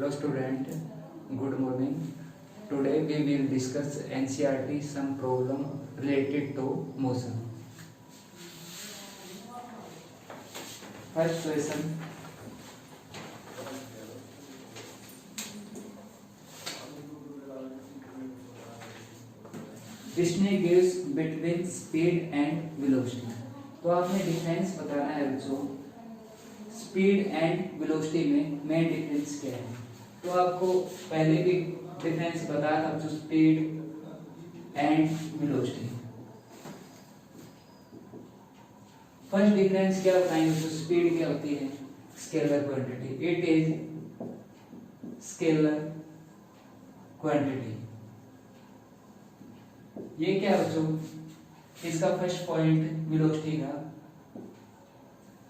Hello student, good morning. Today we will discuss NCERT some problem related to motion. First question. Disney gives between speed and velocity. तो आपने difference बताना है बच्चों, speed and velocity में main difference क्या है। तो आपको पहले भी डिफरेंस बताया था जो speed and velocity. First difference क्या बताएंगे, जो स्पीड क्या होती है, scalar quantity, it is scalar quantity. ये क्या बच्चों, इसका फर्स्ट पॉइंट वेलोसिटी का,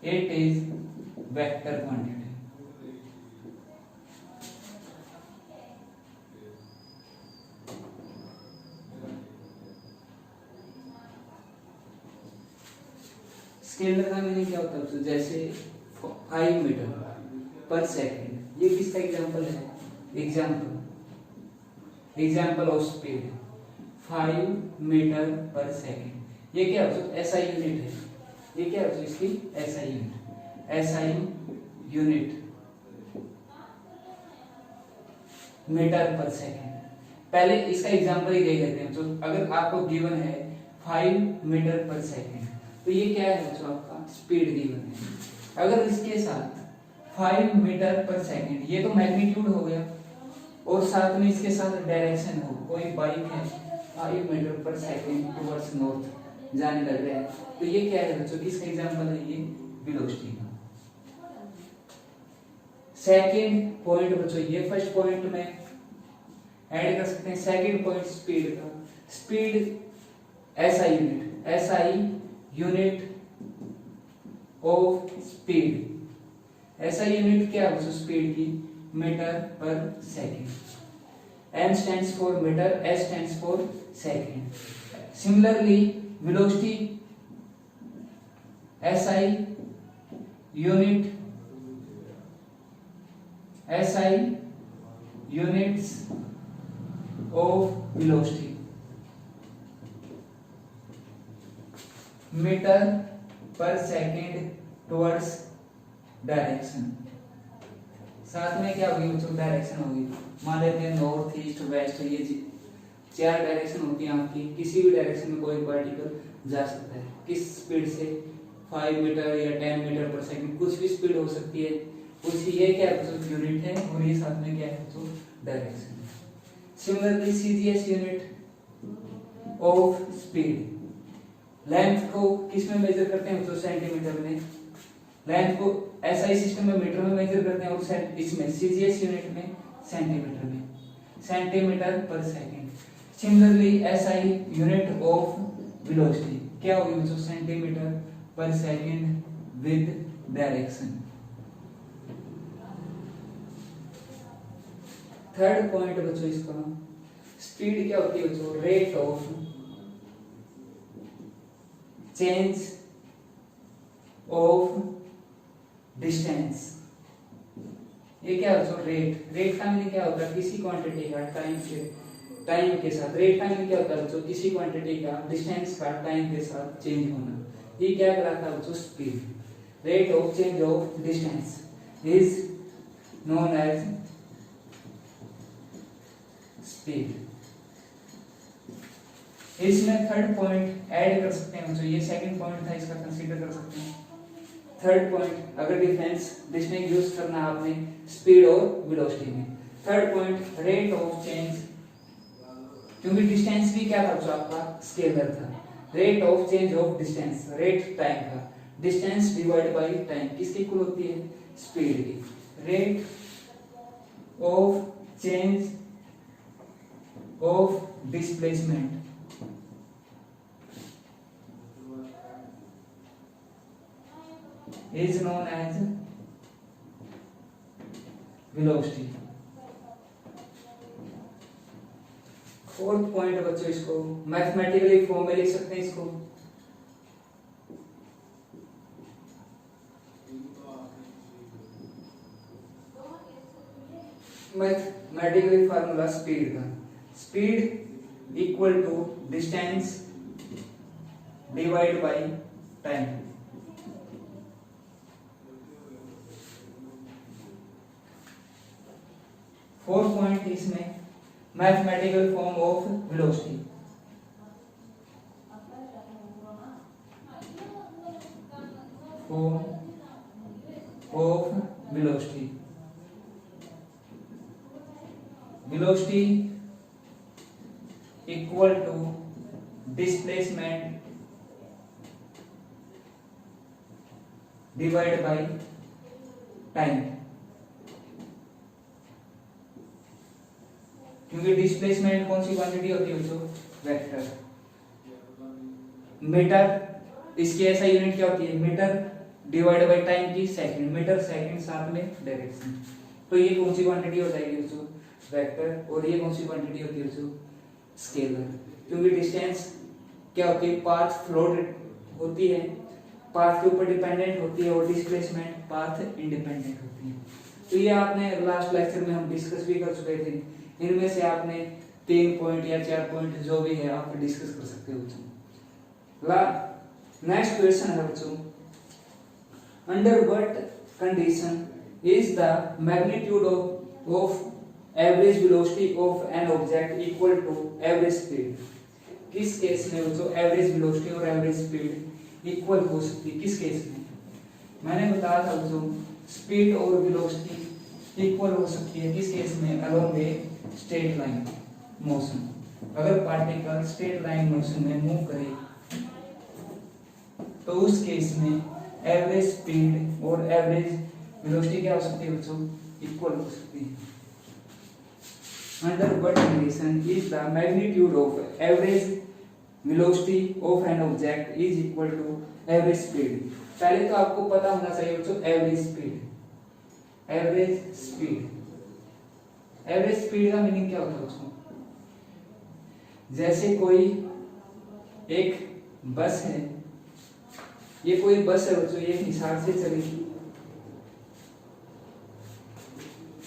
it is vector quantity. Scalar का मीनिंग क्या होता है, जैसे 5 मीटर पर सेकंड, ये किसका एग्जांपल है, एग्जांपल ऑफ स्पीड 5 मीटर पर सेकंड। ये क्या है, ऐसा यूनिट है, ये क्या है इसकी ऐसा यूनिट, SI यूनिट मीटर पर सेकंड। पहले इसका एग्जांपल ही देख लेते हैं। तो अगर आपको गिवन है 5 मीटर पर सेकंड, तो ये क्या है जो आपका स्पीड गिवन है। अगर इसके साथ 5 मीटर पर सेकंड, ये तो मैग्नीट्यूड हो गया, और साथ में इसके साथ डायरेक्शन हो, कोई बाइक है 5 मीटर पर सेकंड टुवर्ड्स नॉर्थ जाने लग रहा है, तो ये क्या है बच्चों, किसका एग्जांपल है, ये वेलोसिटी का। सेकंड पॉइंट बच्चों, ये फर्स्ट पॉइंट में ऐड कर सकते हैं, सेकंड पॉइंट स्पीड का, speed SI unit of speed. SI unit क्या है बच्चों स्पीड की, मीटर पर second. M stands for metre, S stands for second. Similarly velocity SI units of velocity, metre पर सेकंड टुवर्ड्स डायरेक्शन। साथ में क्या होगी बच्चों, डायरेक्शन होगी। मान लेते हैं नॉर्थ, ईस्ट, वेस्ट, ये 4 डायरेक्शन होती है आपकी। किसी भी डायरेक्शन में कोई पार्टिकल जा सकता है, किस स्पीड से, 5 मीटर या 10 मीटर पर सेकंड, कुछ भी स्पीड हो सकती है। उसी ये क्या है यूनिट है, और ये साथ में क्या है तो direction. Similarly CGS unit of speed, length को किस में मेजर करते हैं तो सेंटीमीटर में, लेंथ को SI सिस्टम में मीटर में मेजर करते हैं, और इसमें CGS यूनिट में सेंटीमीटर में, सेंटीमीटर पर second. Similarly SI unit of velocity क्या होगी बच्चों, सेंटीमीटर पर second with direction. Third point बच्चों इसका, स्पीड क्या होती है बच्चों, rate of change of distance. ये क्या बच्चों, रेट का मीनिंग क्या होता है, किसी क्वांटिटी का टाइम के साथ, रेट का मीनिंग क्या होता है बच्चों, किसी क्वांटिटी का डिस्टेंस का टाइम के साथ चेंज होना। ये क्या कहलाता है बच्चों, speed. Rate of change of distance is known as speed. इसमें थर्ड पॉइंट ऐड कर सकते हैं बच्चों, ये सेकंड पॉइंट था, इसका कंसीडर कर सकते हैं। थर्ड पॉइंट, अगर डिफरेंस डिस्टिंग यूज करना आपने स्पीड और वेलोसिटी में, third point rate of change, क्योंकि डिस्टेंस भी क्या था बच्चों आपका स्केलर था। Rate of change of distance, rate time का, डिस्टेंस डिवाइड बाय टाइम किसकी इक्वल होती है, स्पीड की। Rate of change of displacement is known as velocity। Fourth point बच्चों, इसको मैथमेटिकली फॉर्म में लिख सकते हैं इसको, मैथमेटिकली फार्मूला स्पीड का, speed equal to distance divide by time. Fourth point इसमें mathematical form of velocity. Form of velocity, velocity equal to displacement divide by time. क्योंकि डिस्प्लेसमेंट कौन सी क्वांटिटी होती है बच्चों? वेक्टर। मीटर, इसकी ऐसा यूनिट क्या होती है? मीटर डिवाइड बाय टाइम की सेकंड, मीटर सेकंड साथ में डायरेक्शन। तो ये कौन सी क्वांटिटी हो जाएगी बच्चों? वेक्टर। और ये कौन सी क्वांटिटी होती है बच्चों? स्केलर। क्योंकि डिस्टेंस क्या होती है? पाथ फ्लोट होती है, पाथ के ऊपर डिपेंडेंट होती है, और डिस्प्लेसमेंट पाथ इंडिपेंडेंट होती है। तो ये आपने लास्ट लेक्चर में हम डिस्कस भी कर चुके थे। इनमें से आपने 3 पॉइंट या 4 पॉइंट जो भी है आप डिस्कस कर सकते हो बच्चों। नेक्स्ट क्वेश्चन है बच्चों, under what condition is the magnitude of average velocity of an object equal to average speed? किस केस में बच्चों एवरेज वेलोसिटी और एवरेज स्पीड इक्वल हो सकती है? किस केस में? मैंने बताया था बच्चों स्पीड और वेलोसिटी इक्वल हो सकती है किस केस में? Along a straight line motion. अगर पार्टिकल स्ट्रेट लाइन मोशन में मूव करे तो उस केस में एवरेज स्पीड और एवरेज वेलोसिटी क्या हो सकती है बच्चों? इक्वल हो सकती है। Under what condition is the magnitude of average velocity of an object is equal to average speed? पहले तो आपको पता होना चाहिए बच्चों average speed. Average speed, average speed का मीनिंग क्या होता है बच्चों? जैसे कोई एक बस है, ये कोई बस है बच्चों, ये हिसार से चलेगी।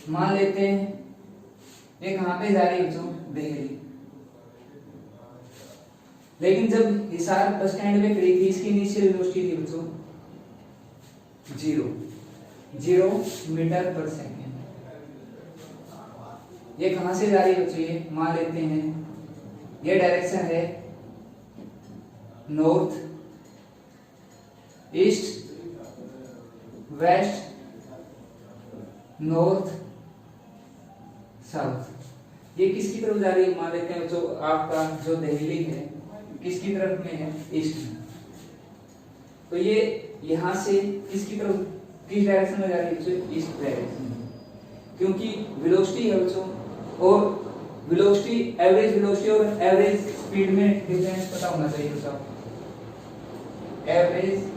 मान लेते हैं ये कहां पे जा रही है बच्चों? दिल्ली। लेकिन जब हिसार बस स्टैंड में खड़ी थी, इसकी इनिशियल वेलोसिटी थी बच्चों 0 मीटर पर सेकेंड। ये कहां से जा रही है बच्चों? ये मान लेते हैं ये डायरेक्शन है north east west north south. ये किसकी तरफ जा रही है? मान लेते हैं बच्चों आपका जो दिल्ली है किसकी तरफ में है? ईस्ट में। तो ये यहां से किसकी तरफ, किस डायरेक्शन में जा रही है बच्चों? ईस्ट डायरेक्शन में। क्योंकि वेलोसिटी है बच्चों, और वेलोसिटी एवरेज वेलोसिटी और एवरेज स्पीड में डिफरेंस पता होना चाहिए बच्चों। एवरेज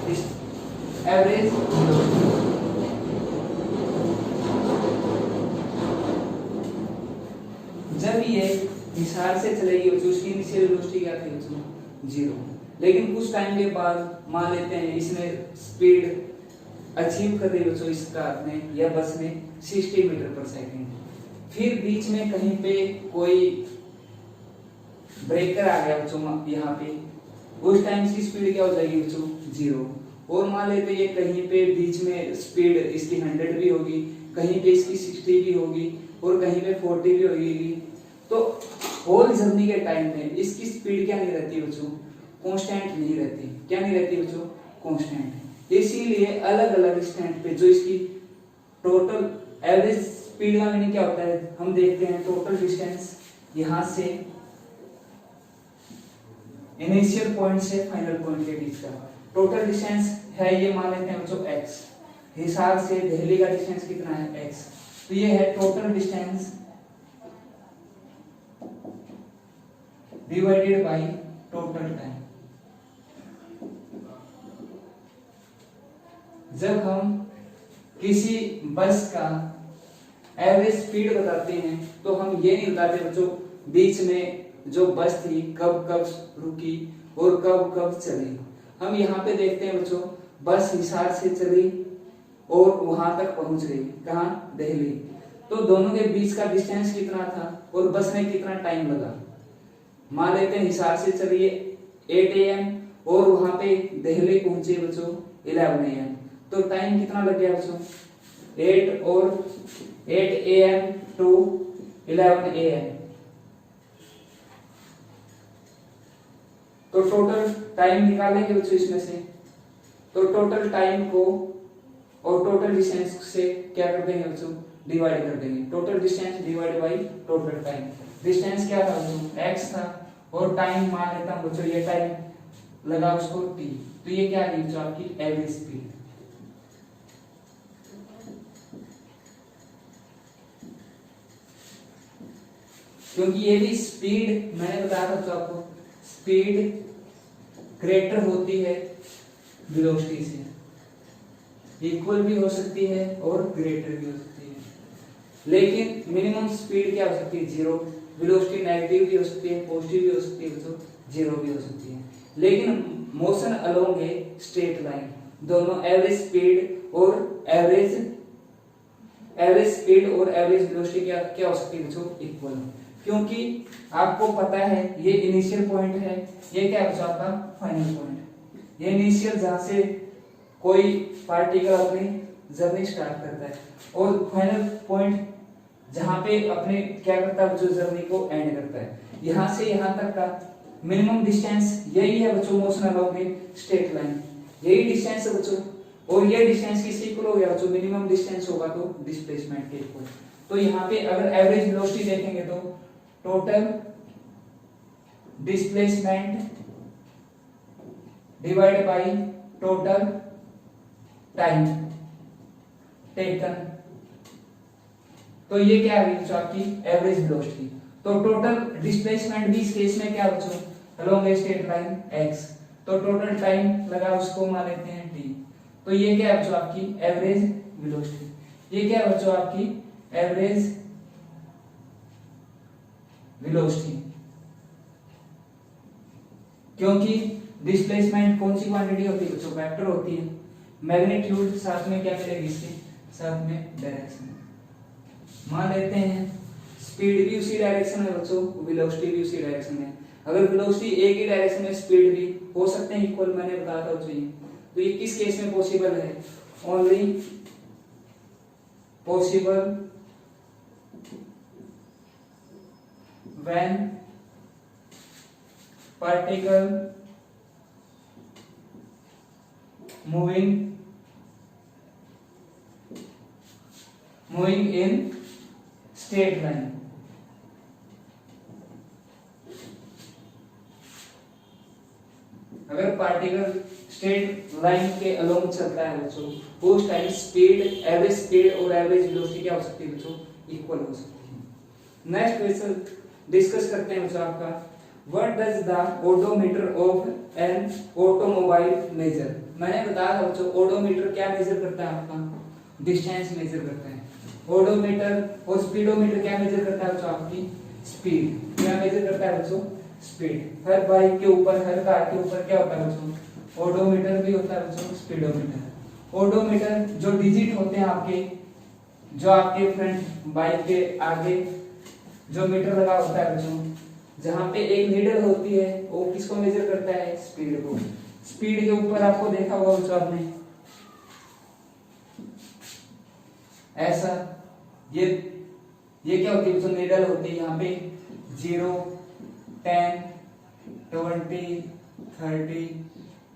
वेलोसिटी, जब ये हिसार से चलेगी बच्चों उसकी इनिशियल वेलोसिटी क्या थी बच्चों? 0। लेकिन कुछ टाइम के बाद मान लेते हैं इसने स्पीड अचीव कर ली बच्चों इस कार ने या बस ने 60 मीटर पर सेकेंड। फिर बीच में कहीं पे कोई ब्रेकर आ गया बच्चों यहाँ पे, उस टाइम इसकी स्पीड क्या हो जाएगी बच्चों? 0। और मान लेते ये कहीं पे बीच में स्पीड इसकी 100 भी होगी, कहीं पे इसकी 60 भी होगी और कहीं पे 40 भी होगी। तो होल जर्नी के टाइम में इसकी स्पीड क्या नहीं रहती बच्चों? कांस्टेंट नहीं रहती। क्या नहीं रहती बच्चों? कांस्टेंट। इसीलिए अलग अलग स्टैंड पे जो इसकी टोटल एवरेज स्पीड का मीनिंग क्या होता है? हम देखते हैं टोटल डिस्टेंस यहां से इनिशियल पॉइंट से फाइनल पॉइंट के बीच का टोटल डिस्टेंस है, ये मान लेते हैं बच्चों x। हिसार से दिल्ली का डिस्टेंस कितना है? x। तो ये है total distance divided by total time. जब हम किसी बस का एवरेज स्पीड बताते हैं तो हम ये नहीं बताते बच्चों बीच में जो बस थी कब कब रुकी और कब कब चली। हम यहाँ पे देखते हैं बच्चों बस हिसार से चली और वहां तक पहुंच गई, कहाँ, दिल्ली। तो दोनों के बीच का डिस्टेंस कितना था और बस में कितना टाइम लगा। मान लेते हैं हिसाब से चलिए 8 AM और वहां पे दिल्ली पहुंचे बच्चों 11 AM, तो टाइम कितना लग गया बच्चों, 8 AM टू 11 AM। तो टोटल टाइम निकालेंगे बच्चों इसमें से, तो टोटल टाइम को और टोटल डिस्टेंस से क्या कर देंगे बच्चों, डिवाइड कर देंगे। Total distance divide by total time. Distance क्या था बच्चों, x था, और टाइम मान लेता हूं बच्चों, ये टाइम लगा उसको t, तो ये क्या है बच्चों, आपकी एवरेज स्पीड। क्योंकि ये भी स्पीड, मैंने बताया था बच्चों आपको, स्पीड ग्रेटर होती है वेलोसिटी से, इक्वल भी हो सकती है और ग्रेटर भी हो सकती है, लेकिन मिनिमम स्पीड क्या हो सकती है, 0। वेलोसिटी नेगेटिव भी हो सकती है, पॉजिटिव भी हो सकती है बच्चों, 0 भी हो सकती है। लेकिन motion along a straight line, दोनों एवरेज स्पीड और एवरेज स्पीड और एवरेज वेलोसिटी क्या हो सकती है बच्चों, इक्वल। क्योंकि आपको पता है ये इनिशियल पॉइंट है, ये क्या बचा आपका फाइनल पॉइंट। ये इनिशियल जहां से कोई पार्टिकल अपनी जर्नी स्टार्ट करता है, और फाइनल पॉइंट जहां पे अपने क्या करता है बच्चों, जर्नी को एंड करता है। यहां से यहां तक का मिनिमम डिस्टेंस यही है बच्चों, motion along a straight line, यही डिस्टेंस है बच्चों। और ये डिस्टेंस किसके इक्वल हो गया बच्चों, मिनिमम डिस्टेंस होगा तो डिस्प्लेसमेंट के इक्वल। तो यहाँ पे अगर एवरेज वेलोसिटी देखेंगे तो total displacement divide by total time taken, तो ये क्या है बच्चों, आपकी एवरेज वेलोसिटी। तो टोटल डिस्प्लेसमेंट भी इस केस में क्या बच्चों, along a straight line x, तो टोटल टाइम लगा उसको मान लेते हैं t। तो ये क्या है बच्चों, आपकी एवरेज वेलोसिटी। ये क्या है बच्चों, आपकी एवरेज वेलोसिटी। क्योंकि डिस्प्लेसमेंट कौन सी क्वांटिटी होती है बच्चों, वेक्टर होती है। मैग्नीट्यूड साथ में क्या मिलेगी, इसके साथ में डायरेक्शन। मान लेते हैं स्पीड भी उसी डायरेक्शन में बच्चों, वेलोसिटी भी उसी डायरेक्शन में। अगर वेलोसिटी एक ही डायरेक्शन में, स्पीड भी हो सकते हैं इक्वल, मैंने बताया था बच्चों। तो ये किस केस में पॉसिबल है, only possible when particle moving in straight line। अगर पार्टिकल स्ट्रेट लाइन के अलोंग चलता है बच्चों, उस टाइम स्पीड, एवरेज स्पीड और एवरेज वेलोसिटी क्या हो सकती है बच्चों, इक्वल हो सकती है। नेक्स्ट क्वेश्चन डिस्कस करते हैं बच्चों आपका, what does the odometer of an automobile measure. मैंने बताया था बच्चों, ओडोमीटर क्या मेजर करता है, आपका डिस्टेंस मेजर करता है। ओडोमीटर और स्पीडोमीटर क्या मेजर करता है बच्चों, आपकी स्पीड। क्या मेजर करता है बच्चों, स्पीड। हर बाइक के ऊपर, हर कार के ऊपर क्या होता है बच्चों, ओडोमीटर भी होता है बच्चों, स्पीडोमीटर। ओडोमीटर जो डिजिट होते हैं आपके, जो आपके फ्रंट बाइक के आगे जो मीटर लगा होता है बच्चों, जहां पे एक नीडल होती है, वो किसको मेजर करता है, स्पीड को। स्पीड के ऊपर आपको देखा होगा बच्चों आपने, ऐसा ये क्या होती है बच्चों, नीडल होती है। यहाँ पे 0, 10, 20, 30,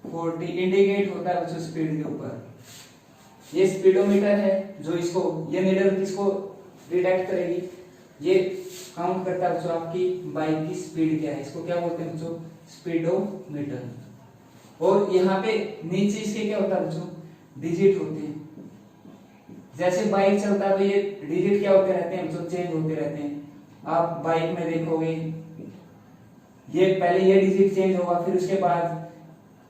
40 इंडिकेट होता है बच्चों स्पीड के ऊपर। ये स्पीडोमीटर है जो इसको, ये नीडल किसको डिटेक्ट करेगी, ये काउंट करता है बच्चों आपकी बाइक की स्पीड क्या है, इसको क्या बोलते हैं बच्चों, स्पीडोमीटर। और यहाँ पे नीचे इसके क्या होता है बच्चों, डिजिट होते हैं। जैसे बाइक चलता है तो ये डिजिट क्या होते रहते हैं बच्चों, चेंज होते रहते हैं। आप बाइक में देखोगे, ये पहले ये डिजिट चेंज होगा, फिर उसके बाद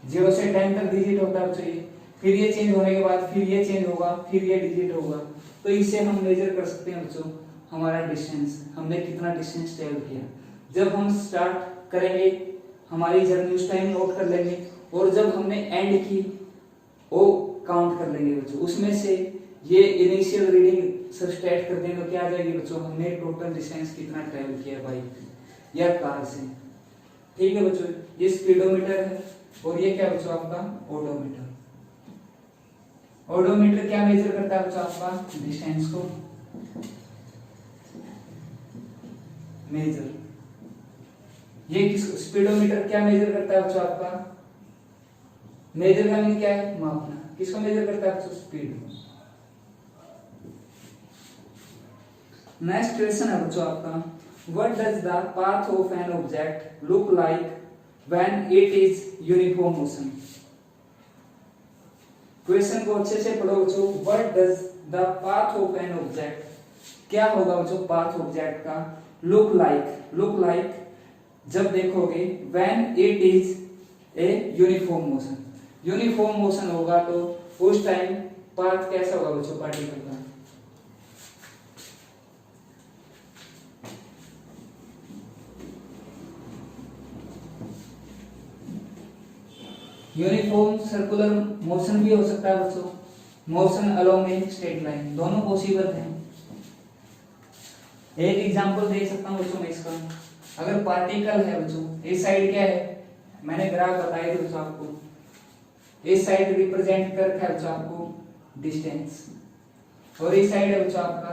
0 से 10 तक डिजिट होता है बच्चों ये, फिर ये चेंज होने के बाद फिर ये चेंज होगा, फिर ये डिजिट होगा। तो इससे हम मेजर कर सकते हैं बच्चों हमारा डिस्टेंस, हमने कितना डिस्टेंस ट्रेवल किया। जब हम स्टार्ट करेंगे हमारी जर्नी उस टाइम नोट कर लेंगे, और जब हमने एंड की वो काउंट कर लेंगे बच्चों। उसमें से ये इनिशियल रीडिंग सबट्रैक्ट कर दें तो क्या आ जाएगी बच्चों, हमने टोटल डिस्टेंस कितना ट्रेवल किया बाइक या कार से। ठीक है बच्चों, ये स्पीडोमीटर है और ये क्या बच्चों आपका ओडोमीटर। ओडोमीटर क्या मेजर करता है बच्चों आपका डिस्टेंस को मेजर। ये किस स्पीडोमीटर क्या मेजर करता है बच्चों आपका, मेजर का मीन क्या है मापना, किसको मेजर करता है बच्चों स्पीड को। नेक्स्ट क्वेश्चन है बच्चों आपका, what does the path of an object look like when it is uniform motion. Question को अच्छे से पढ़ो बच्चों, what does the path of an object, क्या होगा बच्चों पाथ ऑब्जेक्ट का, लुक लाइक जब देखोगे when it is a uniform motion, uniform motion होगा तो उस टाइम पाथ कैसा होगा बच्चों पार्टिकल का। यूनिफॉर्म सर्कुलर मोशन भी हो सकता है बच्चों, motion along a straight line, दोनों पॉसिबल हैं। एक एग्जांपल दे सकता हूं बच्चों मैं इसका, अगर पार्टिकल है बच्चों, इस साइड क्या है, मैंने ग्राफ बताया था बच्चों आपको, इस साइड रिप्रेजेंट कर रखा है बच्चों आपको डिस्टेंस और इस साइड है बच्चों आपका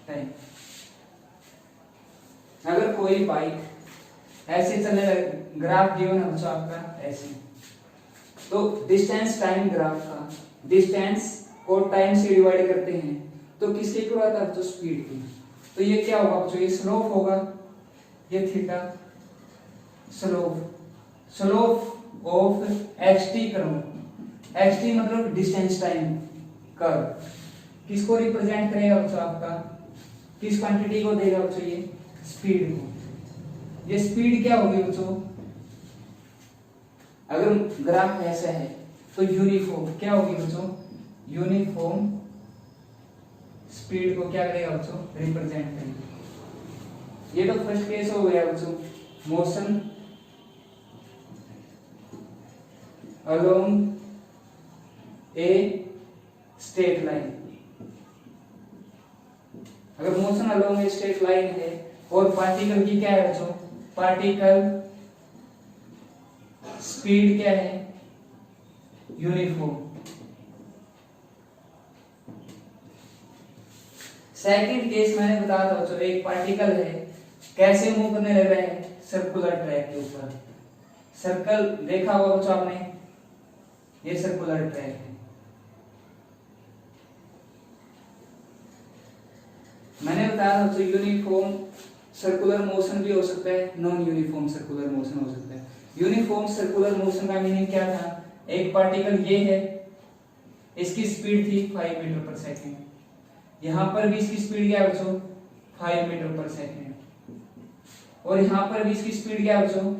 टाइम। अगर कोई बाइक ऐसे चलने लगे, ग्राफ गिवन है बच्चों आपका ऐसे, तो डिस्टेंस टाइम ग्राफ का डिस्टेंस को टाइम से डिवाइड करते हैं तो किसके इक्वल आता है बच्चों स्पीड की। तो ये क्या होगा बच्चों, ये स्लोप होगा, ये थीटा स्लोप ऑफ xt करो, xt मतलब डिस्टेंस टाइम कर्व, किसको रिप्रेजेंट करेगा बच्चों आपका, किस क्वांटिटी को देगा बच्चों ये स्पीड को। ये स्पीड क्या होगी बच्चों, अगर ग्राफ ऐसा है तो यूनिफॉर्म क्या होगी बच्चों, यूनिफॉर्म स्पीड को क्या करेगा बच्चों रिप्रेजेंट करेगा। ये तो फर्स्ट केस हो गया बच्चों, motion along a straight line. अगर motion along a straight line है और पार्टिकल की क्या है बच्चों, पार्टिकल स्पीड क्या है यूनिफॉर्म। सेकंड केस मैंने बताया था बच्चों, एक पार्टिकल है कैसे मूव करने लग रहा है सर्कुलर ट्रैक के ऊपर, सर्कल देखा होगा बच्चों आपने, ये सर्कुलर ट्रैक है। मैंने बताया बच्चों यूनिफॉर्म सर्कुलर मोशन भी हो सकता है, नॉन यूनिफॉर्म सर्कुलर मोशन हो सकता है। यूनिफॉर्म सर्कुलर मोशन का मीनिंग क्या था, एक पार्टिकल ये है, इसकी स्पीड थी 5 मीटर पर सेकेंड, यहां पर भी इसकी स्पीड क्या है बच्चों 5 मीटर पर सेकेंड, और यहां पर भी इसकी स्पीड क्या है बच्चों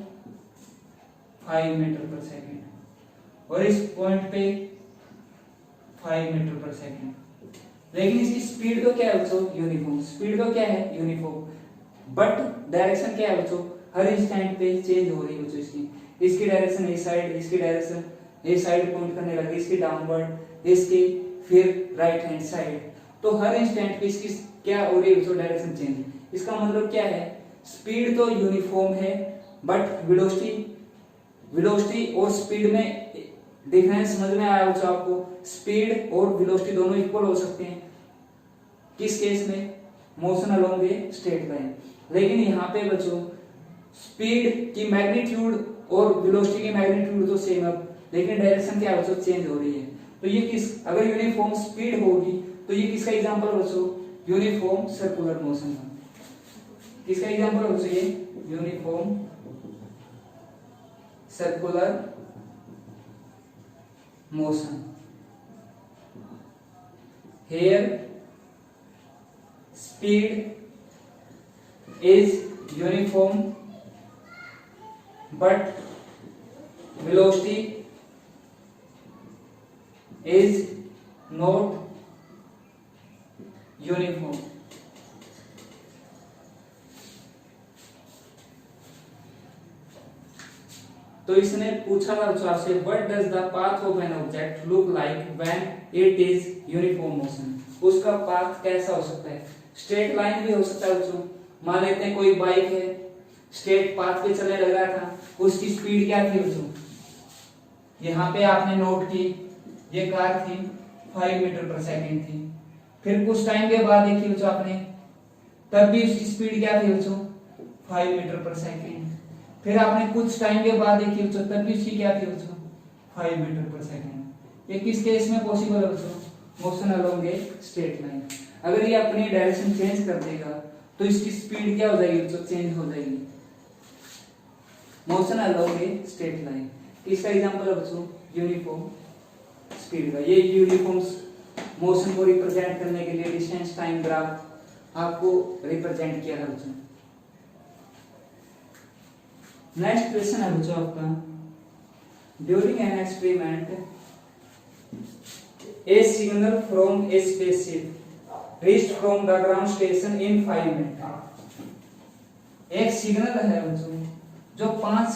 5 मीटर पर सेकेंड, और इस पॉइंट पे 5 मीटर पर सेकेंड। लेकिन इसकी स्पीड तो क्या है बच्चों यूनिफॉर्म, स्पीड तो क्या है यूनिफॉर्म, बट डायरेक्शन क्या है बच्चों हर इंस्टेंट पे चेंज हो रही है बच्चों इसकी डायरेक्शन इस साइड, इसकी डायरेक्शन इस साइड पॉइंट करने लगी, इसकी डाउनवर्ड, इसकी फिर राइट हैंड साइड, तो हर इंस्टेंट पे इसकी क्या हो रही है बच्चों डायरेक्शन चेंज। इसका मतलब क्या है, स्पीड तो यूनिफॉर्म है बट वेलोसिटी और स्पीड में डिफरेंस समझ में आया बच्चों आपको, स्पीड और वेलोसिटी दोनों इक्वल हो सकते हैं किस केस में, motion along a straight line. लेकिन यहाँ पे बच्चों स्पीड की मैग्नीट्यूड और वेलोसिटी की मैग्नीट्यूड तो सेम है, लेकिन डायरेक्शन क्या बच्चों चेंज हो रही है। तो ये किस, अगर यूनिफॉर्म स्पीड होगी तो ये किसका एग्जांपल है बच्चों, यूनिफॉर्म सर्कुलर मोशन का। किसका एग्जांपल है बच्चों ये, uniform circular motion. Here speed is uniform but velocity is not uniform. तो तो इसने पूछा था बच्चों आपसे what does the path of an object look like when it is uniform motion, उसका पाथ कैसा हो सकता है। स्ट्रेट लाइन भी हो सकता है बच्चों, मान लेते हैं कोई बाइक है स्ट्रेट पाथ पे चलने लग रहा था, उसकी स्पीड क्या थी बच्चों, यहाँ पे आपने नोट की ये कार थी 5 मीटर पर सेकंड थी, फिर कुछ टाइम के बाद देखी बच्चों आपने तब भी उसकी स्पीड क्या थी बच्चों 5 मीटर पर सेकंड, फिर आपने कुछ टाइम के बाद देखी बच्चों तब भी उसकी क्या थी बच्चों 5 मीटर पर सेकंड। ये किस केस में पॉसिबल है बच्चों, motion along a straight line. अगर ये अपनी डायरेक्शन चेंज कर देगा तो इसकी स्पीड क्या हो जाएगी बच्चों, चेंज हो जाएगी, motion along a straight line. इसका एग्जांपल है बच्चों यूनिफॉर्म स्पीड का। ये यूनिफॉर्म मोशन को रिप्रेजेंट करने के लिए डिस्टेंस टाइम ग्राफ आपको रिप्रेजेंट किया है बच्चों। नेक्स्ट क्वेश्चन है बच्चों आपका, during an experiment A signal from a spaceship reached from the ground station in 5 minute. एक सिग्नल है बच्चों जो 5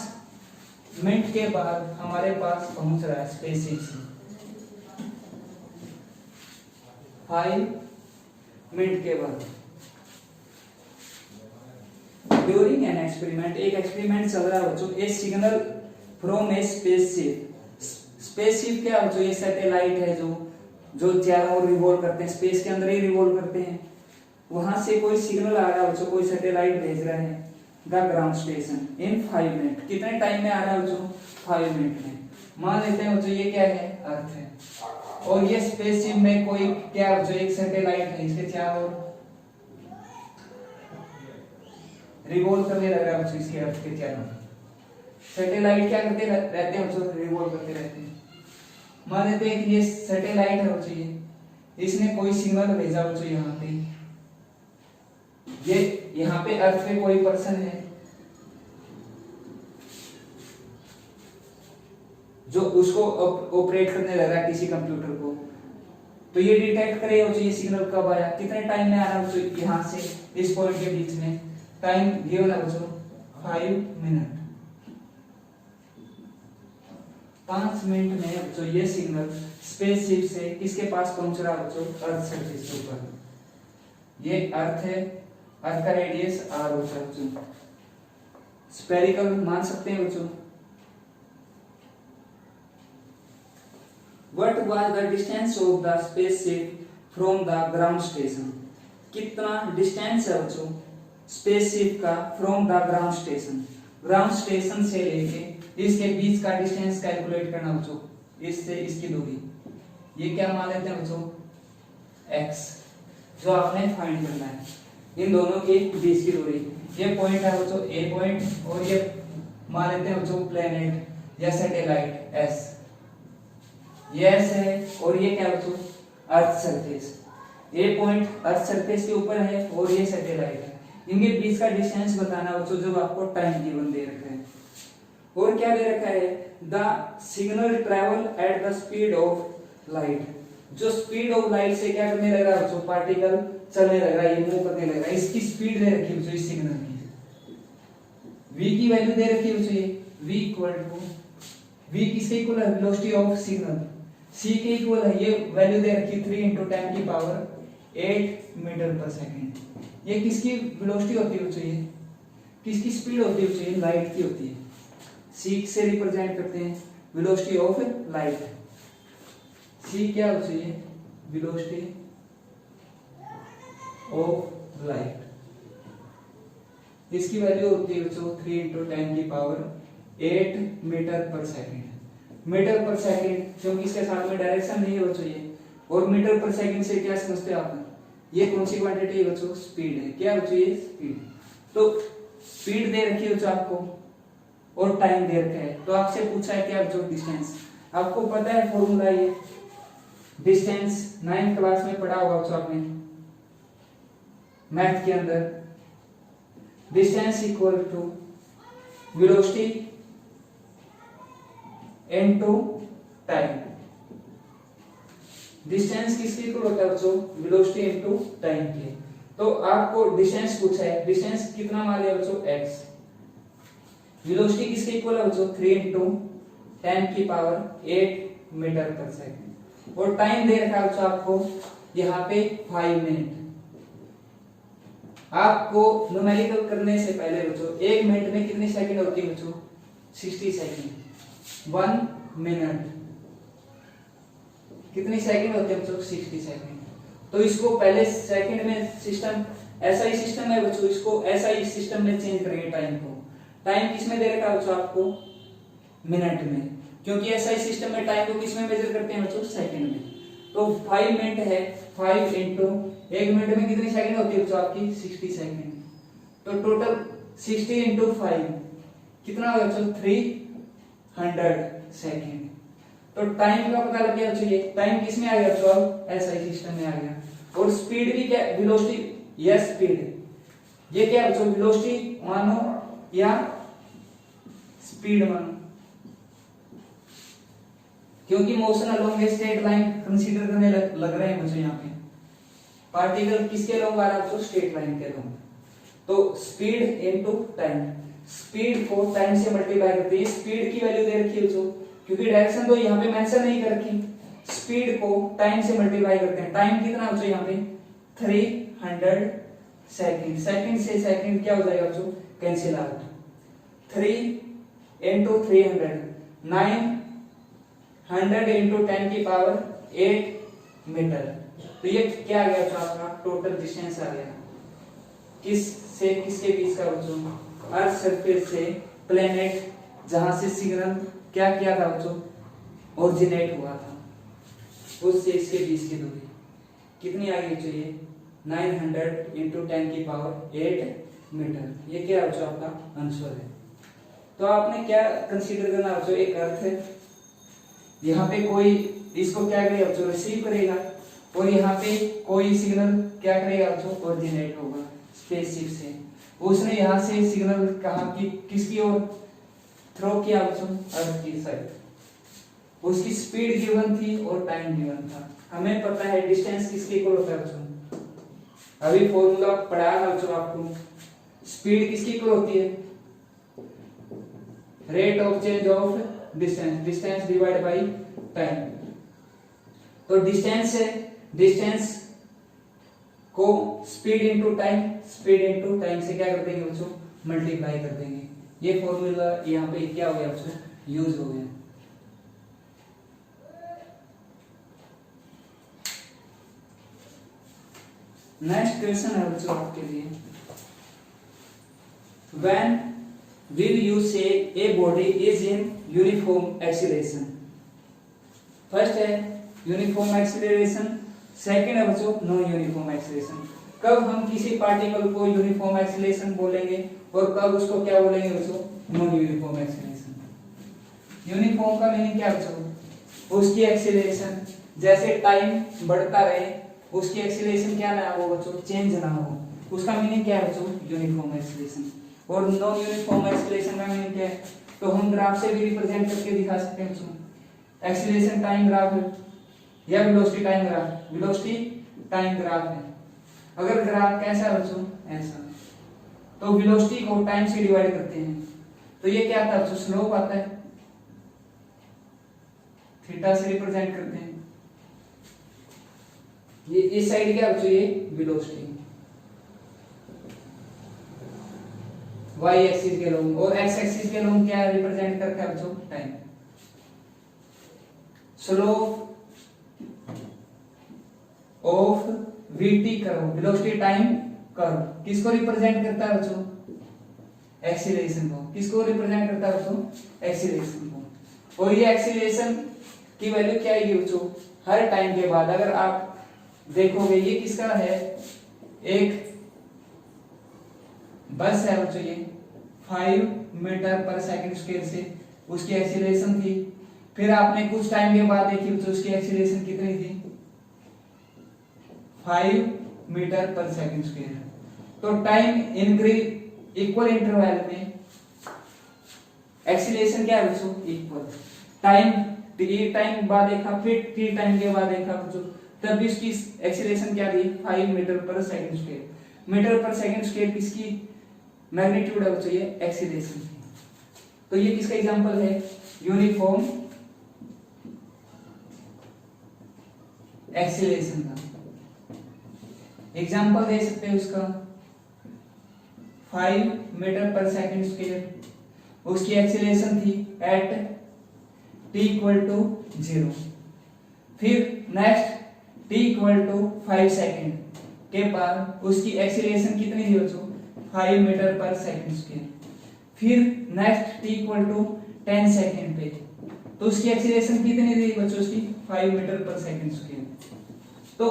मिनट के बाद हमारे पास पहुंच रहा है स्पेसशिप से, 5 मिनट के बाद। ड्यूरिंग एन एक्सपेरिमेंट, एक एक्सपेरिमेंट चल रहा है बच्चों, a signal from a spaceship. Spaceship क्या बच्चों, ये सैटेलाइट है जो चारों ओर रिवॉल्व करते हैं, स्पेस के अंदर ही रिवॉल्व करते हैं। वहां से कोई सिग्नल आ रहा है बच्चों, कोई सैटेलाइट भेज रहा है the ground station in 5 minute. कितने टाइम में आ रहा है बच्चों, 5 मिनट में। मान लेते हैं बच्चों ये क्या है, अर्थ है, और ये स्पेसशिप में कोई क्या बच्चों, एक सैटेलाइट है, इसके चारों ओर रिवॉल्व करने लग रहा है बच्चों, इसके अर्थ के चारों। सैटेलाइट क्या करते रहते हैं बच्चों, रिवॉल्व करते रहते हैं। मान लेते हैं कि ये सैटेलाइट है बच्चों, ये इसने कोई सिग्नल भेजा बच्चों यहाँ पे, ये यहाँ पे अर्थ पे कोई पर्सन है जो उसको ऑपरेट करने लग रहा है किसी कंप्यूटर को, तो ये डिटेक्ट करेगा बच्चों ये सिग्नल कब आया, कितने टाइम में आ रहा है बच्चों, यहाँ से इस पॉइंट के बीच में टाइम गिवन है बच्चों 5 मिनट। 5 मिनट में बच्चों ये सिग्नल स्पेसशिप से किसके पास पहुंच रहा है बच्चों, अर्थ सरफेस के ऊपर। ये अर्थ है, अर्थ का रेडियस r होता है बच्चों, स्फेरिकल मान सकते हैं बच्चों। What was the distance of the spaceship from the ground station? कितना डिस्टेंस है बच्चों स्पेसशिप का from the ground station, ground station से लेके इसके बीच का डिस्टेंस कैलकुलेट करना बच्चों, इससे इसकी दूरी, ये क्या मान लेते हैं बच्चों x, जो आपने फाइंड करना है इन दोनों के बीच की दूरी। ये पॉइंट है बच्चों ए पॉइंट, और ये मान लेते हैं बच्चों प्लेनेट या सैटेलाइट s, ये s है, और ये क्या बच्चों अर्थ सरफेस। ए पॉइंट अर्थ सरफेस के ऊपर है और ये सैटेलाइट है, इनके बीच का डिस्टेंस बताना बच्चों, जो आपको टाइम गिवन दे रखा है। और क्या दे रखा है, the signal travel at the speed of light, जो स्पीड ऑफ लाइट से क्या करने लग रहा है बच्चों, पार्टिकल चलने लग रहा है, ये मूव करने लग रहा है, इसकी स्पीड दे रखी है बच्चों इस सिग्नल की, v की वैल्यू दे रखी है बच्चों, ये v इक्वल टू, v किसके इक्वल है, वेलोसिटी ऑफ सिग्नल, c के इक्वल है, ये वैल्यू दे रखी 3 × 10⁸ मीटर पर सेकंड। ये किसकी वेलोसिटी होती है बच्चों, ये किसकी स्पीड होती है बच्चों, ये लाइट की होती है। c से रिप्रेजेंट करते हैं वेलोसिटी ऑफ लाइट, c क्या बच्चों, ये वेलोसिटी ऑफ लाइट, इसकी वैल्यू होती है बच्चों 3 × 10⁸ मीटर पर सेकंड। मीटर पर सेकंड, क्योंकि इसके साथ में डायरेक्शन नहीं है बच्चों ये, और मीटर पर सेकंड से क्या समझते हैं आप, ये कौन सी क्वांटिटी है बच्चों, स्पीड है। क्या बच्चों, ये स्पीड। तो स्पीड दे रखी है बच्चों आपको और टाइम दे रखा है, तो आपसे पूछा है क्या बच्चों, डिस्टेंस। आपको पता है फॉर्मूला, ये डिस्टेंस 9th क्लास में पढ़ा होगा बच्चों आपने मैथ के अंदर, distance equal to velocity into time. Distance किसके इक्वल होता है बच्चों, वेलोसिटी इनटू टाइम के। तो आपको डिस्टेंस पूछा है, डिस्टेंस कितना मान लिया बच्चों, x, वेलोसिटी किसके इक्वल है बच्चों 3 इंटू 10 की पावर 8 मीटर पर सेकंड। और टाइम दे रखा है बच्चों आपको यहाँ पे 5 मिनट। आपको न्यूमेरिकल करने से पहले बच्चों 1 मिनट में कितनी सेकंड होती है बच्चों 60 सेकंड। 1 मिनट कितनी सेकंड होती है बच्चों 60 सेकंड। तो इसको पहले सेकंड में सिस्टम ऐसा ही सिस्टम है बच्चों, इसको ऐसा ही सिस्टम में चेंज करेंगे टाइम को। टाइम किस में दे रखा है बच्चों आपको मिनट में, क्योंकि ऐसा ही सिस्टम में टाइम को किस में मेजर करते हैं बच्चों सेकंड में। तो 5 मिनट है 5 इंटू 1 मिनट में कितनी सेकंड होती है बच्चों आपकी 60 सेकंड। तो टोटल 60 इंटू 5 कितना होगा बच्चों 300 सेकंड। तो टाइम का पता लग गया बच्चों, ये टाइम किस में आ गया बच्चों अब ऐसा ही सिस्टम में आ गया। और स्पीड भी क्या वेलोसिटी या स्पीड ये क्या बच्चों वेलोसिटी मानो या स्पीड मानो, क्योंकि motion along a straight line consider करने लग रहे हैं बच्चों। यहाँ पे पार्टिकल किसके अलोंग आ रहा है बच्चों स्ट्रेट लाइन के अलोंग। तो स्पीड इनटू टाइम, स्पीड को टाइम से मल्टीप्लाई करते हैं। स्पीड की वैल्यू दे रखी है बच्चों, क्योंकि डायरेक्शन तो यहाँ पे मेंशन नहीं कर रखी। स्पीड को टाइम से मल्टीप्लाई करते हैं। टाइम कितना बच्चों यहाँ पे 300 सेकंड। सेकंड से सेकंड क्या हो जाएगा बच्चों कैंसिल आउट। 3 इंटू 300 900 इंटू 10 की पावर 8 मीटर। तो ये क्या आ गया बच्चों आपका टोटल डिस्टेंस आ गया। किस से किसके बीच का बच्चों अर्थ सरफेस से प्लेनेट जहां से सिग्नल क्या किया था बच्चों ओरिजिनेट हुआ था, उससे इसके बीच की दूरी कितनी आ गई बच्चों ये 900 इंटू 10 की पावर 8 मीटर। ये क्या बच्चों आपका आंसर है। तो आपने क्या कंसीडर करना बच्चों एक अर्थ है, यहाँ पे कोई इसको क्या करेगा बच्चों रिसीव करेगा, और यहाँ पे कोई सिग्नल क्या करेगा बच्चों ओरिजिनेट होगा स्पेसशिप से। उसने यहाँ से सिग्नल कहा कि किसकी ओर थ्रो किया बच्चों अर्थ की साइड। उसकी स्पीड गिवन थी और टाइम गिवन था। हमें पता है डिस्टेंस किसके इक्वल होता है बच्चों, अभी फॉर्मूला पढ़ाया था बच्चों आपको। स्पीड किसकी इक्वल होती है rate of change of distance, distance divide by time. तो डिस्टेंस है, डिस्टेंस को speed into time, speed into time से क्या कर देंगे बच्चों मल्टीप्लाई कर देंगे। ये फॉर्मूला यहाँ पे क्या हो गया बच्चों यूज हो गया। नेक्स्ट क्वेश्चन है बच्चों आपके लिए, when will you say a body is in uniform acceleration। First है यूनिफॉर्म एक्सीलरेशन, सेकंड है बच्चों नो यूनिफॉर्म एक्सीलरेशन। कब हम किसी पार्टिकल को यूनिफॉर्म एक्सीलरेशन बोलेंगे और कब उसको क्या बोलेंगे बच्चों नो यूनिफॉर्म एक्सीलरेशन। यूनिफॉर्म का मीनिंग क्या बच्चों उसकी एक्सीलरेशन जैसे टाइम बढ़ता रहे उसकी एक्सीलरेशन क्या ना हो बच्चों चेंज ना हो, उसका मीनिंग क्या है बच्चों यूनिफॉर्म एक्सीलरेशन। और नॉन यूनिफॉर्म एक्सीलरेशन का मीनिंग क्या है, तो हम ग्राफ से भी रिप्रेजेंट करके दिखा सकते हैं बच्चों। एक्सीलरेशन टाइम ग्राफ है या velocity time graph, velocity time graph है। अगर ग्राफ कैसा है बच्चों ऐसा, तो वेलोसिटी को टाइम से डिवाइड करते हैं, तो ये क्या आता है बच्चों स्लोप आता है, थीटा से रिप्रेजेंट करते हैं। ये इस साइड क्या बच्चों ये वेलोसिटी वाई एक्सिस के लोग, और एक्स एक्सिस के लोग क्या रिप्रेजेंट करते हैं बच्चों time. Slope of VT curve, velocity time curve किसको रिप्रेजेंट करता है बच्चों एक्सीलरेशन को। किसको रिप्रेजेंट करता है बच्चों एक्सीलरेशन को। और ये एक्सीलरेशन की वैल्यू क्या है बच्चों हर टाइम के बाद अगर आप देखोगे ये किसका है, एक बस है बच्चों ये 5 मीटर पर सेकंड स्क्वायर से उसकी एक्सीलरेशन थी, फिर आपने कुछ टाइम के बाद देखी बच्चों उसकी एक्सीलरेशन कितनी थी 5 मीटर पर सेकंड स्क्वायर। तो टाइम इंक्रीज इक्वल इंटरवल में एक्सीलरेशन क्या है बच्चों इक्वल। टाइम टी टाइम बाद देखा फिर टी टाइम के बाद देखा बच्चों तब भी उसकी एक्सीलरेशन क्या थी 5 मीटर पर सेकंड स्क्वायर। मीटर पर सेकंड स्क्वायर किसकी मैग्नीट्यूड है बच्चों ये एक्सीलरेशन थी। तो ये किसका एग्जांपल है? यूनिफॉर्म एक्सीलरेशन का एग्जांपल दे सकते हैं उसका 5 मीटर पर सेकंड स्क्वायर, उसकी एक्सीलरेशन थी एट t इक्वल टू 0। फिर next t equal to 5 second के बाद उसकी एक्सीलरेशन कितनी थी बच्चों? 5 मीटर पर सेकंड स्क्वायर। फिर next t equal to 10 second पे तो उसकी एक्सीलरेशन कितनी थी बच्चों? उसकी 5 मीटर पर सेकंड स्क्वायर। तो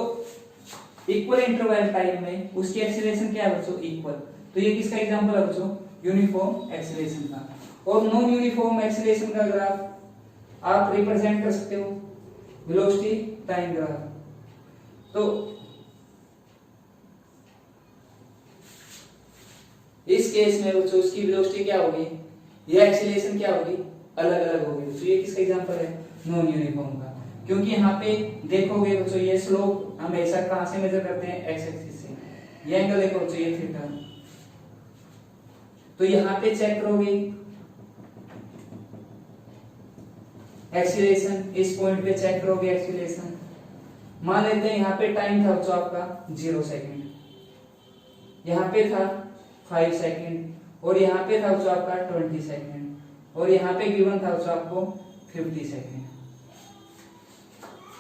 इक्वल इंटरवल टाइम में उसकी एक्सीलरेशन क्या है बच्चों? इक्वल। तो ये किसका एग्जांपल है बच्चों? यूनिफॉर्म एक्सीलरेशन का। और नॉन यूनिफॉर्म एक्सीलरेशन का ग्राफ आप रिप्रेजेंट कर सकते हो वेलोसिटी टाइम ग्राफ। तो इस केस में बच्चों उसकी वेलोसिटी क्या होगी, ये एक्सीलरेशन क्या होगी, अलग अलग होगी। तो ये किसका एग्जांपल है? नॉन यूनिफॉर्म का। क्योंकि यहाँ पे देखोगे बच्चों ये स्लोप हमेशा कहां से मेजर करते हैं? एक्स एक्सिस से। ये एंगल देखो बच्चों, ये थीटा। तो यहाँ पे चेक करोगे एक्सीलरेशन, इस पॉइंट पे चेक करोगे एक्सीलरेशन। मान लेते हैं यहाँ पे टाइम था बच्चों आपका 0 सेकंड, यहाँ पे था 5 सेकंड और यहाँ पे था बच्चों आपका 20 सेकंड और यहाँ पे गिवन था बच्चों आपको 50 सेकंड।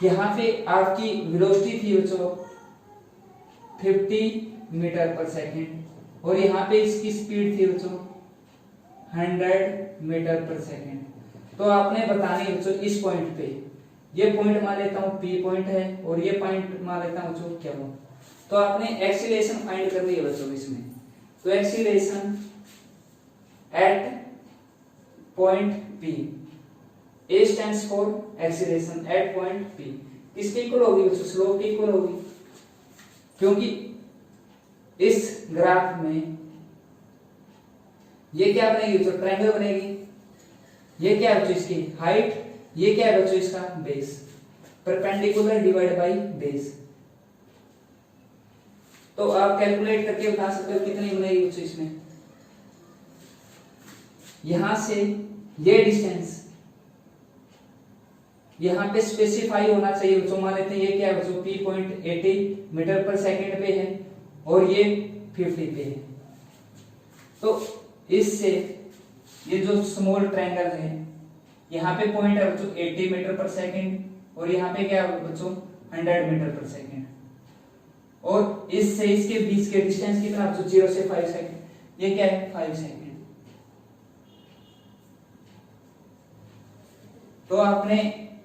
यहाँ पे आपकी वेलोसिटी थी बच्चों 50 मीटर पर सेकंड और यहाँ पे इसकी स्पीड थी बच्चों 100 मीटर पर सेकंड। तो आपने बतानी है बच्चों इस पॉइंट पे, ये पॉइंट मान लेता हूँ P पॉइंट है और ये पॉइंट मान लेता हूँ बच्चों क्या हो। तो आपने एक्सीलरेशन फाइंड करनी है बच्चों इसमें। तो acceleration at point P, A stands for acceleration at point P, किसके इक्वल होगी बच्चों? स्लोप के इक्वल होगी। क्योंकि इस ग्राफ में ये क्या बनेगी बच्चों? ट्रायंगल बनेगी। ये क्या है बच्चों? इसकी हाइट। ये क्या है बच्चों? इसका base. Perpendicular divide by base. तो आप कैलकुलेट करके बता सकते हो कितनी बनेगी बच्चों इसमें। यहां से ये डिस्टेंस यहाँ पे स्पेसिफाई होना चाहिए बच्चों। मान लेते हैं ये क्या है बच्चों? P पॉइंट 80 मीटर पर सेकंड पे है और ये 50 पे है। तो इससे ये जो स्मॉल ट्रायंगल है यहाँ पे पॉइंट है बच्चों 80 मीटर पर सेकंड और यहाँ पे क्या है बच्चों? 100 मीटर पर सेकंड। और इससे इसके बीच के डिस्टेंस कितना बच्चों? 0 से 5 सेकंड। ये क्या है? 5 सेकंड। तो आपने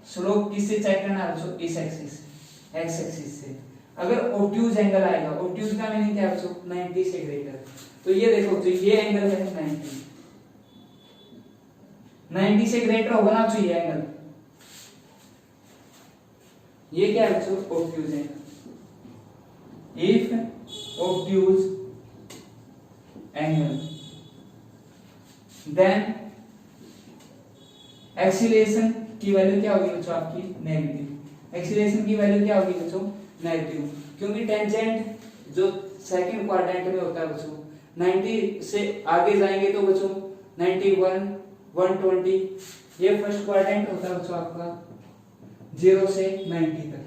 स्लोप किससे चेक करना है बच्चों? इस एक्सिस, एक्स एक्सिस से। अगर ऑब्ट्यूज एंगल आएगा, ऑब्ट्यूज का मीनिंग क्या है बच्चों? 90 से ग्रेटर। तो ये देखो बच्चों ये एंगल है 90 से ग्रेटर होगा ना बच्चों ये एंगल। ये क्या है बच्चों? Obtuse angle. If obtuse angle then acceleration की वैल्यू क्या होगी बच्चों? आपकी नेगेटिव। एक्सीलरेशन की वैल्यू क्या होगी बच्चों? नेगेटिव। क्योंकि टेंजेंट जो सेकंड क्वाड्रेंट में होता है बच्चों 90 से आगे जाएंगे तो बच्चों 91, 120। ये फर्स्ट क्वाड्रेंट होता है बच्चों आपका 0 से 90 तक।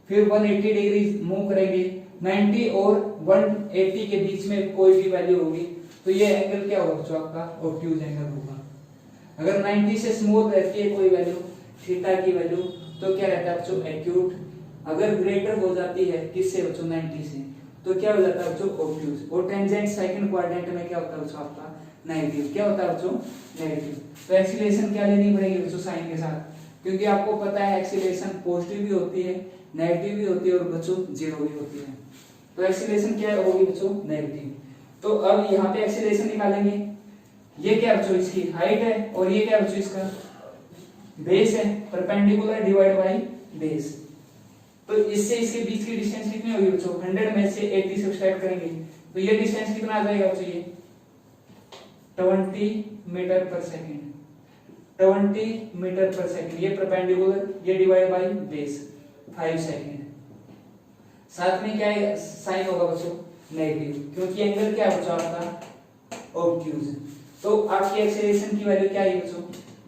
फिर 180 डिग्री मूव करेंगे, 90 और 180 के बीच में कोई भी वैल्यू होगी तो ये एंगल क्या होगा बच्चों? आपका ऑब्ट्यूज एंगल होगा। अगर 90 से स्मूथ रहती है कोई वैल्यू थीटा की वैल्यू तो क्या रहता है बच्चों? एक्यूट। अगर ग्रेटर हो जाती है किससे बच्चों? 90 से, तो क्या हो जाता है बच्चों? ऑब्ट्यूज। और टेंजेंट सेकंड क्वाड्रेंट में क्या होता है बच्चों? आपका नेगेटिव। क्या होता है बच्चों? नेगेटिव। तो एक्सीलरेशन क्या लेनी पड़ेगी बच्चों? साइन के साथ, क्योंकि आपको पता है एक्सीलरेशन पॉजिटिव भी होती है, नेगेटिव भी होती है और बच्चों जीरो भी होती है। तो एक्सीलरेशन क्या होगी बच्चों? नेगेटिव। तो अब यहाँ पे एक्सीलरेशन निकालेंगे। ये क्या बच्चों? इसकी हाइट है और ये क्या बच्चों? इसका बेस है। Perpendicular divide by base. तो इससे इसके बीच की डिस्टेंस कितनी होगी बच्चों? 100 में से 80 सब्ट्रैक्ट करेंगे तो ये डिस्टेंस कितना आ जाएगा बच्चों? ये 20 मीटर पर सेकंड। 20 मीटर पर सेकंड। ये परपेंडिकुलर, ये डिवाइड बाय बेस 5 सेकंड। साथ में क्या है? साइन होगा बच्चों? नेगेटिव, क्योंकि एंगल क्या है बच्चों? आपका ऑब्ट्यूज। तो आपकी एक्सीलरेशन की वैल्यू क्या है बच्चों,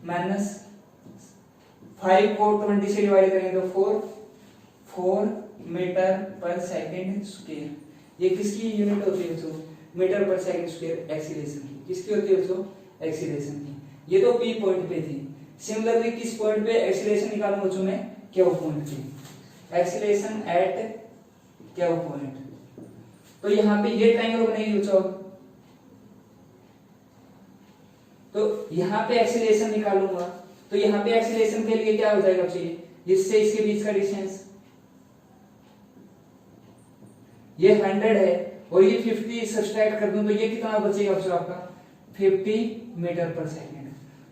-5 को 20 से डिवाइड करेंगे तो 4 मीटर पर सेकंड स्क्वायर। ये किसकी यूनिट होती है बच्चों, मीटर पर सेकंड स्क्वायर एक्सीलरेशन की। किसकी होती है बच्चों, एक्सीलरेशन की। ये तो पी पॉइंट पे थी। सिमिलरली किस पॉइंट पे एक्सीलरेशन निकालूं बच्चों मैं, क्यू पॉइंट पे, एक्सीलरेशन एट क्यू पॉइंट। तो यहाँ पे ये ट्रायंगल बनेगी बच्चों, तो यहाँ पे एक्सीलरेशन निकालूंगा तो यहाँ पे एक्सीलरेशन के लिए क्या हो जाएगा बच्चों, इससे इसके बीच का डिस्टेंस ये 100 है और ये 50 सब्सट्रैक्ट कर दूं तो ये कितना बचेगा बच्चों आपका 50 मीटर पर सेकंड।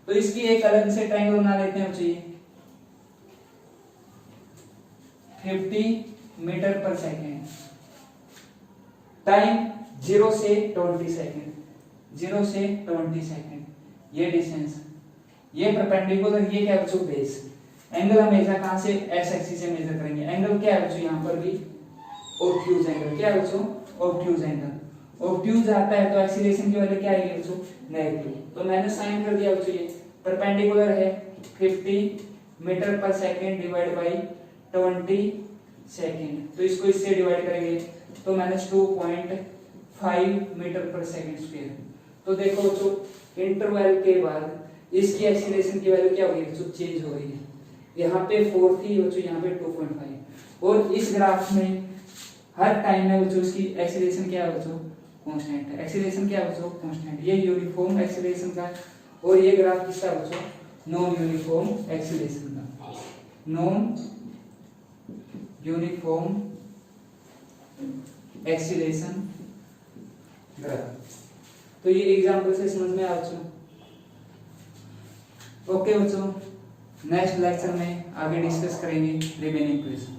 तो इसकी एक अलग से ट्रायंगल बना लेते हैं बच्चों, 50 मीटर पर सेकंड टाइम 0 से 20 सेकंड, 0 से 20 सेकंड, ये डिस्टेंस, ये परपेंडिकुलर, ये क्या है बच्चों बेस। एंगल हमेशा कहां से, एक्स एक्सिस से मेजर करेंगे। एंगल क्या है बच्चों यहाँ पर भी ऑब्ट्यूज एंगल, क्या है बच्चों ऑब्ट्यूज एंगल। ऑब्ट्यूज आता है तो एक्सीलरेशन की वैल्यू क्या आएगी बच्चों, नेगेटिव। तो मैंने साइन कर दिया बच्चों, ये परपेंडिकुलर है 50 मीटर पर सेकंड डिवाइड बाय 20 सेकंड, तो इसको इससे डिवाइड करेंगे तो -2.5 मीटर पर सेकंड स्क्वायर। तो देखो बच्चों इंटरवल के बाद इसकी एक्सीलरेशन की वैल्यू क्या हो गई बच्चों, चेंज हो गई है। यहाँ पे 4 थी बच्चों, यहाँ पे 2.5। और इस ग्राफ में हर टाइम में बच्चों इसकी एक्सीलरेशन क्या है बच्चों, कांस्टेंट है। एक्सीलरेशन क्या है बच्चों, कांस्टेंट। ये यूनिफॉर्म एक्सीलरेशन का और ये ग्राफ किसका बच्चों, नॉन यूनिफॉर्म एक्सीलरेशन का, नॉन यूनिफॉर्म एक्सीलरेशन ग्राफ। तो ये एग्जांपल से समझ में आ बच्चों। ओके बच्चों, नेक्स्ट लेक्चर में आगे डिस्कस करेंगे रिमेनिंग क्वेश्चन।